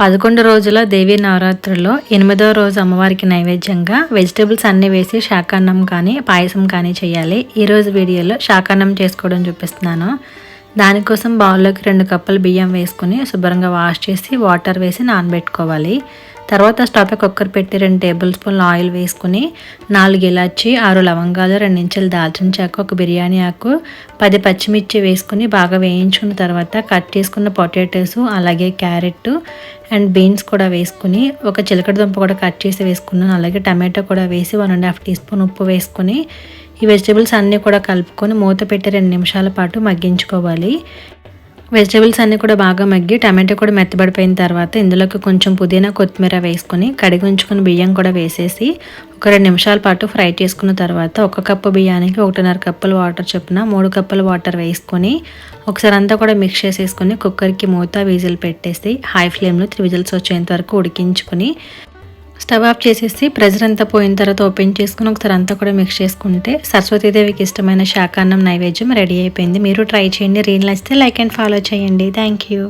11 రోజుల దేవీ నవరాత్రుల్లో 8వ రోజు అమ్మవారికి నైవేద్యంగా వెజిటేబుల్స్ అన్నీ వేసి శాకాన్నం కానీ పాయసం కానీ చేయాలి. ఈరోజు వీడియోలో శాకాన్నం చేసుకోవడం చూపిస్తున్నాను. దానికోసం బౌల్లోకి 2 కప్పులు బియ్యం వేసుకుని శుభ్రంగా వాష్ చేసి వాటర్ వేసి నానబెట్టుకోవాలి. తర్వాత స్టవ్ పై కుక్కర్ పెట్టి 2 టేబుల్ స్పూన్ల ఆయిల్ వేసుకుని 4 ఇలాచి 6 లవంగాలు 2 ఇంచులు దాల్చిన చెక్క 1 బిర్యానీ ఆకు 10 పచ్చిమిర్చి వేసుకుని బాగా వేయించుకున్న తర్వాత కట్ చేసుకున్న పొటాటోస్ అలాగే క్యారెట్ అండ్ బీన్స్ కూడా వేసుకుని ఒక చిలకడ దుంప కూడా కట్ చేసి వేసుకున్నాను. అలాగే టమాటో కూడా వేసి 1.5 టీ స్పూన్ ఉప్పు వేసుకుని ఈ వెజిటేబుల్స్ అన్నీ కూడా కలుపుకొని మూత పెట్టి 2 నిమిషాల పాటు మగ్గించుకోవాలి. వెజిటేబుల్స్ అన్నీ కూడా బాగా మగ్గి టమాటో కూడా మెత్తబడిపోయిన తర్వాత ఇందులోకి కొంచెం పుదీనా కొత్తిమీర వేసుకొని కడిగి ఉంచుకుని బియ్యం కూడా వేసేసి ఒక 2 నిమిషాల పాటు ఫ్రై చేసుకున్న తర్వాత 1 కప్పు బియ్యానికి 1.5 కప్పులు వాటర్ చొప్పున 3 కప్పులు వాటర్ వేసుకొని ఒకసారి అంతా కూడా మిక్స్ చేసేసుకొని కుక్కర్కి మూత విజిల్ పెట్టేసి హై ఫ్లేమ్లో 3 విజిల్స్ వచ్చేంత వరకు ఉడికించుకొని స్టవ్ ఆఫ్ చేసేసి ప్రెజర్ అంతా పోయిన తర్వాత ఓపెన్ చేసుకుని ఒకసారి అంతా కూడా మిక్స్ చేసుకుంటే సరస్వతీదేవికి ఇష్టమైన శాకాన్నం నైవేద్యం రెడీ అయిపోయింది. మీరు ట్రై చేయండి. రీల్ నచ్చితే లైక్ అండ్ ఫాలో చేయండి. Thank you.